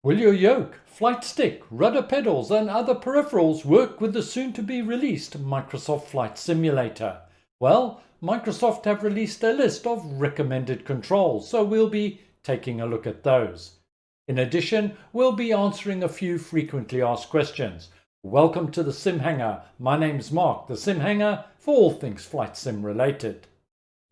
Will your yoke, flight stick, rudder pedals and other peripherals work with the soon-to-be-released Microsoft Flight Simulator? Well, Microsoft have released a list of recommended controls, so we'll be taking a look at those. In addition, we'll be answering a few frequently asked questions. Welcome to the SimHanger. My name's Mark, the SimHanger, for all things flight sim related.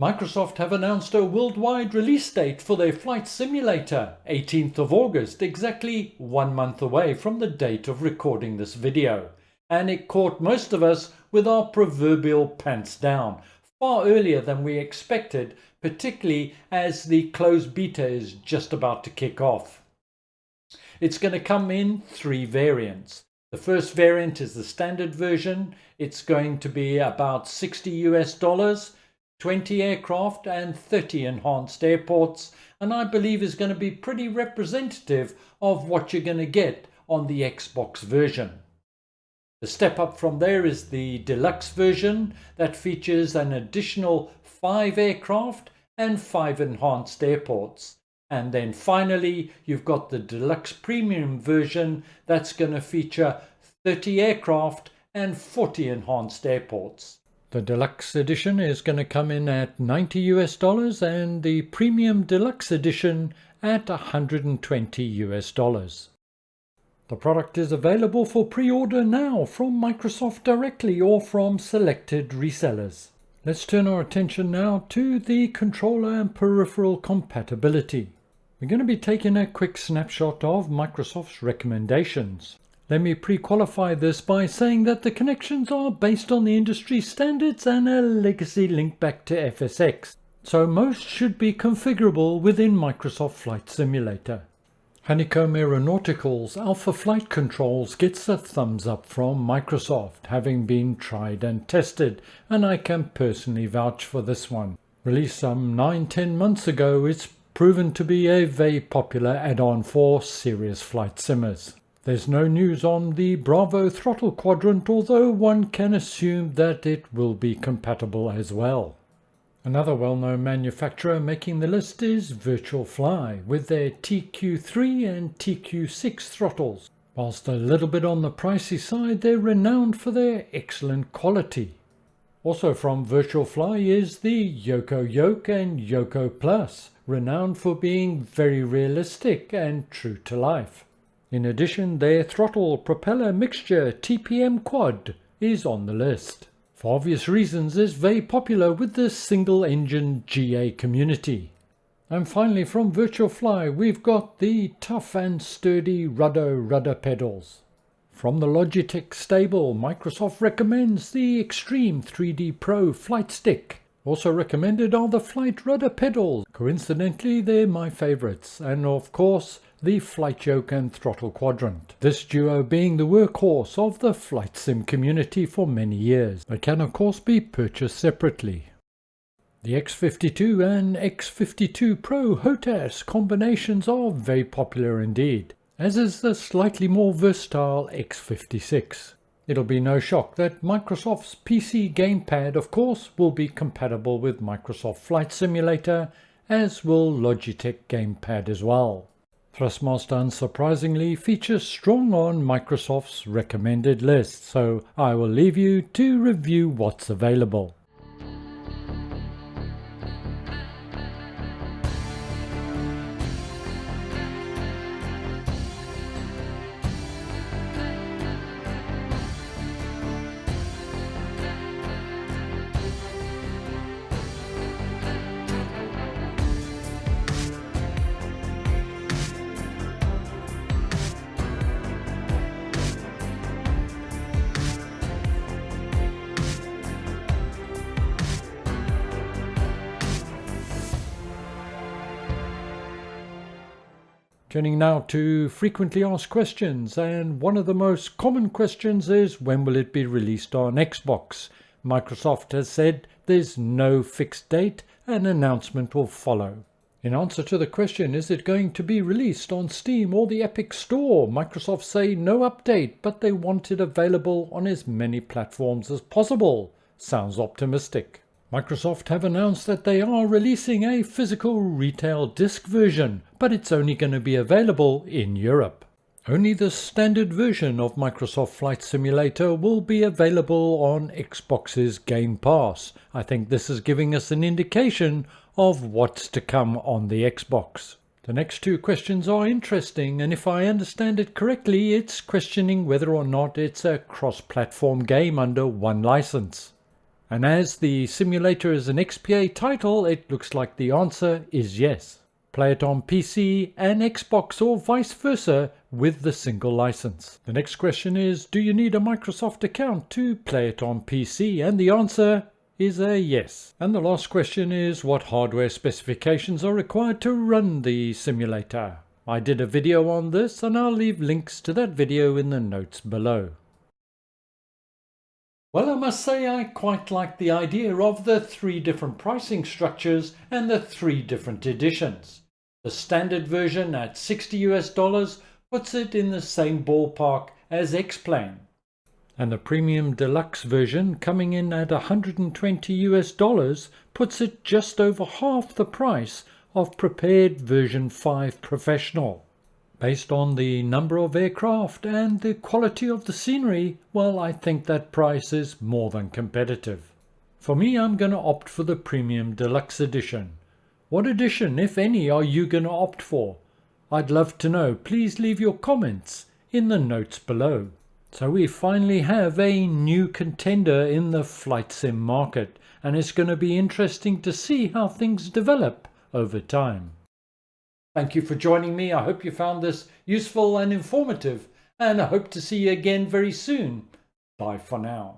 Microsoft have announced a worldwide release date for their flight simulator, 18th of August, exactly 1 month away from the date of recording this video. And it caught most of us with our proverbial pants down, far earlier than we expected, particularly as the closed beta is just about to kick off. It's going to come in 3 variants. The first variant is the standard version. It's going to be about $60 US, 20 aircraft and 30 enhanced airports, and I believe is going to be pretty representative of what you're going to get on the Xbox version. The step up from there is the deluxe version that features an additional 5 aircraft and 5 enhanced airports. And then finally you've got the deluxe premium version that's going to feature 30 aircraft and 40 enhanced airports. The deluxe edition is going to come in at $90 US and the premium deluxe edition at $120 US. The product is available for pre-order now from Microsoft directly or from selected resellers. Let's turn our attention now to the controller and peripheral compatibility. We're going to be taking a quick snapshot of Microsoft's recommendations. Let me pre-qualify this by saying that the connections are based on the industry standards and a legacy link back to FSX, so most should be configurable within Microsoft Flight Simulator. Honeycomb Aeronautical's Alpha Flight Controls gets a thumbs up from Microsoft, having been tried and tested, and I can personally vouch for this one. Released some 9-10 months ago, it's proven to be a very popular add-on for serious flight simmers. There's no news on the Bravo throttle quadrant, although one can assume that it will be compatible as well. Another well-known manufacturer making the list is Virtual Fly with their TQ3 and TQ6 throttles. Whilst a little bit on the pricey side, they're renowned for their excellent quality. Also from Virtual Fly is the Yoko Yoke and Yoko Plus, renowned for being very realistic and true to life. In addition, their throttle propeller mixture TPM quad is on the list. For obvious reasons, is very popular with the single-engine GA community. And finally from Virtual Fly, we've got the tough and sturdy rudder pedals. From the Logitech stable, Microsoft recommends the Extreme 3D Pro Flight Stick. Also recommended are the Flight Rudder pedals. Coincidentally, they're my favorites. And of course, the Flight Yoke and Throttle Quadrant. This duo being the workhorse of the flight sim community for many years, but can of course be purchased separately. The X52 and X52 Pro HOTAS combinations are very popular indeed, as is the slightly more versatile X56. It'll be no shock that Microsoft's PC Gamepad of course will be compatible with Microsoft Flight Simulator, as will Logitech Gamepad as well. Thrustmaster unsurprisingly features strong on Microsoft's recommended list, so I will leave you to review what's available. Turning now to frequently asked questions, and one of the most common questions is when will it be released on Xbox? Microsoft has said there's no fixed date, an announcement will follow. In answer to the question, is it going to be released on Steam or the Epic Store? Microsoft say no update, but they want it available on as many platforms as possible. Sounds optimistic. Microsoft have announced that they are releasing a physical retail disc version, but it's only going to be available in Europe. Only the standard version of Microsoft Flight Simulator will be available on Xbox's Game Pass. I think this is giving us an indication of what's to come on the Xbox. The next two questions are interesting, and if I understand it correctly, it's questioning whether or not it's a cross-platform game under one license. And as the simulator is an XPA title, it looks like the answer is yes. Play it on PC and Xbox or vice versa with the single license. The next question is, do you need a Microsoft account to play it on PC? And the answer is a yes. And the last question is, what hardware specifications are required to run the simulator? I did a video on this and I'll leave links to that video in the notes below. Well, I must say I quite like the idea of the 3 different pricing structures and the 3 different editions. The standard version at $60 puts it in the same ballpark as X-Plane. And the premium deluxe version coming in at $120 puts it just over half the price of prepared version 5 professional. Based on the number of aircraft and the quality of the scenery, well, I think that price is more than competitive. For me, I'm going to opt for the premium deluxe edition. What edition, if any, are you going to opt for? I'd love to know. Please leave your comments in the notes below. So we finally have a new contender in the flight sim market, and it's going to be interesting to see how things develop over time. Thank you for joining me. I hope you found this useful and informative, and I hope to see you again very soon. Bye for now.